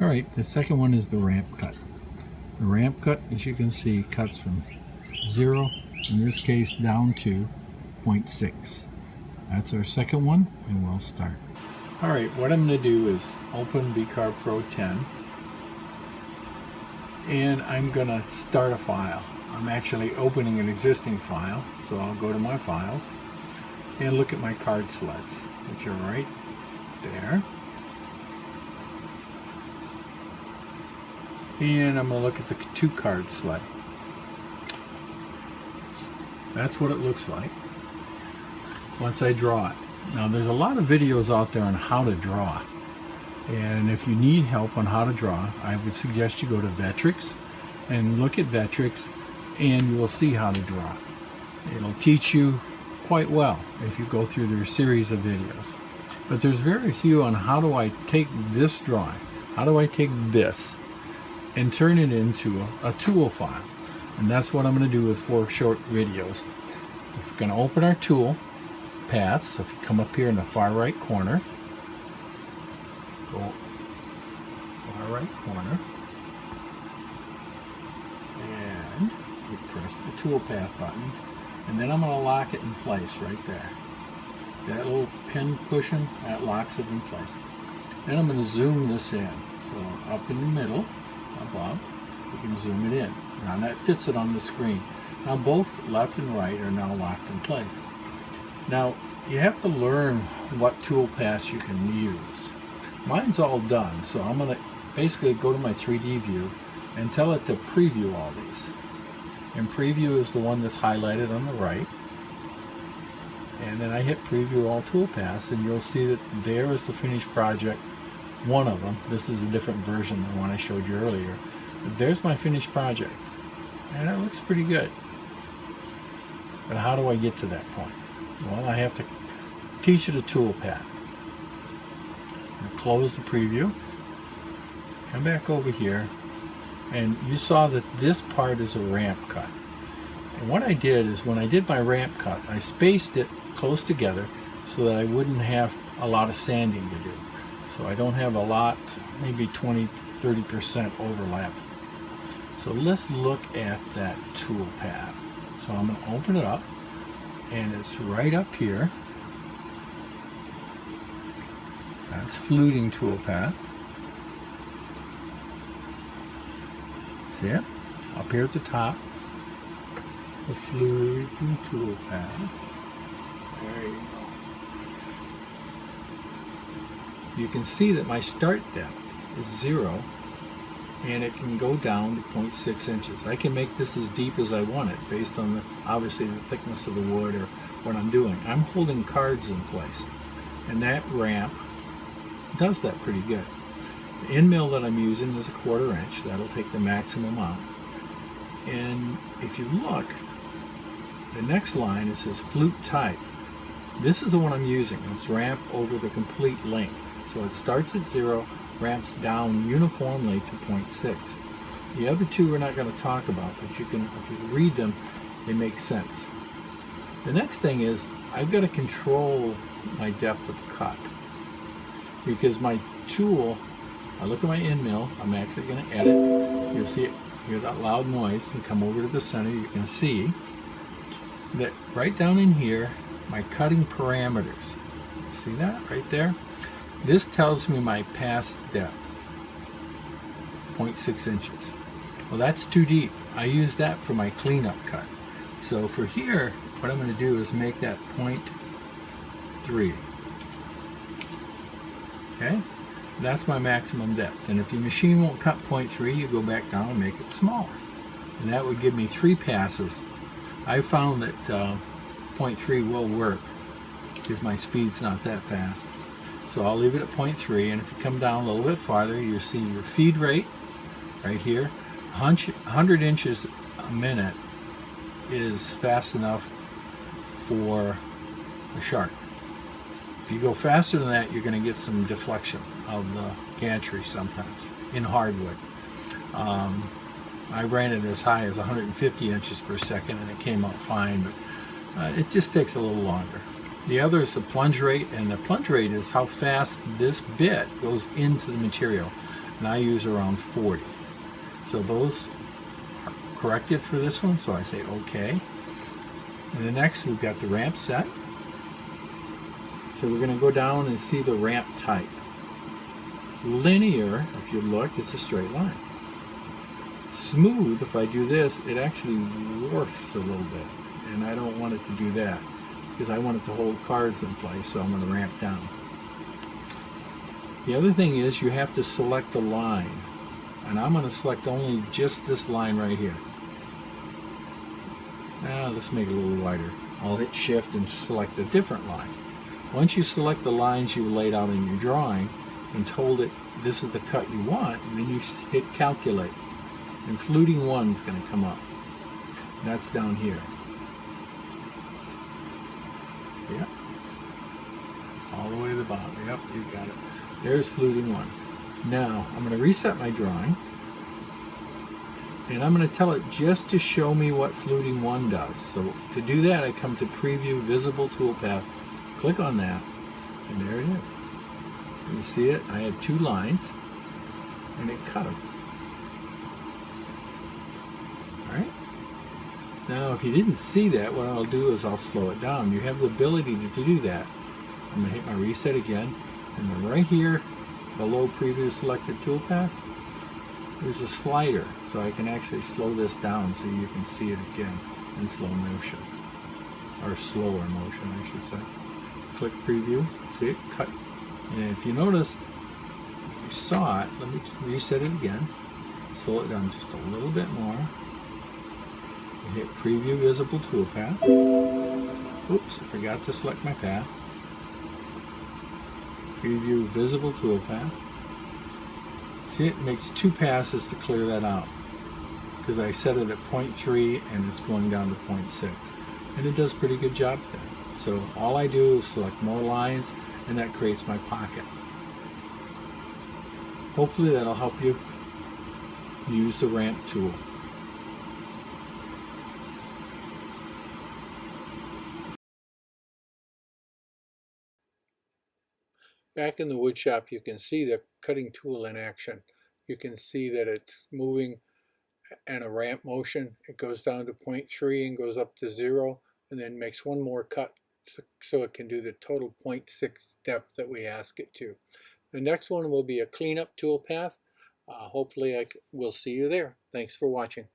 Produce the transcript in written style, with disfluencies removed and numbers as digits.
Alright, the second one is the ramp cut. The ramp cut, as you can see, cuts from 0, in this case, down to 0.6. That's our second one, and we'll start. Alright, what I'm going to do is open VCarve Pro 10, and I'm going to start a file. I'm actually opening an existing file, so I'll go to my files and look at my card sleds, which are right there. And I'm going to look at the 2 card sled. That's what it looks like once I draw it. Now there's a lot of videos out there on how to draw, and if you need help on how to draw, I would suggest you go to Vectrix and look at Vectrix, and you will see how to draw. It'll teach you quite well if you go through their series of videos. But there's very few on how do I take this drawing, how do I take this and turn it into a tool file. And that's what I'm going to do with 4 short videos. We're going to open our Toolpaths. So if you come up here in the far right corner, go far right corner, and you press the Toolpath button, and then I'm going to lock it in place right there. That little pin cushion, that locks it in place. Then I'm going to zoom this in. So up in the middle, above, you can zoom it in. Now that fits it on the screen. Now both left and right are now locked in place. Now you have to learn what toolpaths you can use. Mine's all done, so I'm going to basically go to my 3D view and tell it to preview all these. And preview is the one that's highlighted on the right. And then I hit preview all toolpaths, and you'll see that there is the finished project. One of them. This is a different version than the one I showed you earlier. But there's my finished project, and it looks pretty good. But how do I get to that point? Well, I have to teach it a toolpath. Close the preview, come back over here, and you saw that this part is a ramp cut. And what I did is, when I did my ramp cut, I spaced it close together so that I wouldn't have a lot of sanding to do. So I don't have a lot, maybe 20-30% overlap. So let's look at that toolpath. So I'm going to open it up, and it's right up here. That's Flutting toolpath. See it? Up here at the top, the Flutting toolpath. There you go. You can see that my start depth is 0, and it can go down to 0.6 inches. I can make this as deep as I want it based on the, obviously, the thickness of the wood or what I'm doing. I'm holding cards in place, and that ramp does that pretty good. The end mill that I'm using is a 1/4 inch. That'll take the maximum out. And if you look, the next line, it says flute type. This is the one I'm using. It's ramp over the complete length. So it starts at 0, ramps down uniformly to 0.6. The other 2 we're not going to talk about, but you can, if you read them, they make sense. The next thing is, I've got to control my depth of cut, because my tool, I look at my end mill, I'm actually going to edit. You'll see it, hear that loud noise, and come over to the center. You can see that right down in here, my cutting parameters. See that right there? This tells me my pass depth, 0.6 inches. Well, that's too deep. I use that for my cleanup cut. So for here, what I'm going to do is make that 0.3. Okay? That's my maximum depth. And if your machine won't cut 0.3, you go back down and make it smaller. And that would give me 3 passes. I found that 0.3 will work because my speed's not that fast. So I'll leave it at 0.3, and if you come down a little bit farther, you'll see your feed rate right here. 100 inches a minute is fast enough for a shark. If you go faster than that, you're going to get some deflection of the gantry sometimes in hardwood. I ran it as high as 150 inches per second, and it came out fine, but it just takes a little longer. The other is the plunge rate, and the plunge rate is how fast this bit goes into the material. and I use around 40. So those are corrected for this one, so I say okay. And the next we've got the ramp set. So we're going to go down and see the ramp type. Linear, if you look, it's a straight line. Smooth, if I do this, it actually warps a little bit, and I don't want it to do that because I want it to hold cards in place, so I'm going to ramp down. The other thing is you have to select a line, and I'm going to select only just this line right here. Now let's make it a little wider. I'll hit shift and select a different line. Once you select the lines you laid out in your drawing and told it this is the cut you want, then you hit calculate, and Flutting 1 is going to come up. That's down here. So, yep. All the way to the bottom. Yep, you got it. There's Flutting 1. Now I'm going to reset my drawing, and I'm going to tell it just to show me what Flutting 1 does. So to do that, I come to Preview Visible Toolpath, click on that, and there it is. You see it? I had 2 lines, and it cut them. All right. Now, if you didn't see that, what I'll do is I'll slow it down. You have the ability to do that. I'm going to hit my reset again, and then right here, below Preview Selected Toolpath, there's a slider, so I can actually slow this down so you can see it again in slow motion, or slower motion, I should say. Click Preview, see it cut. And if you notice, if you saw it, let me reset it again, slow it down just a little bit more, and hit Preview Visible Toolpath. Oops, I forgot to select my path. Preview Visible Toolpath. See, it makes 2 passes to clear that out because I set it at 0.3 and it's going down to 0.6, and it does a pretty good job there. So all I do is select more lines, and that creates my pocket. Hopefully that'll help you use the ramp tool. Back in the wood shop, you can see the cutting tool in action. You can see that it's moving in a ramp motion. It goes down to 0.3 and goes up to 0, and then makes one more cut so it can do the total 0.6 depth that we ask it to. The next one will be a cleanup toolpath. Hopefully we'll see you there. Thanks for watching.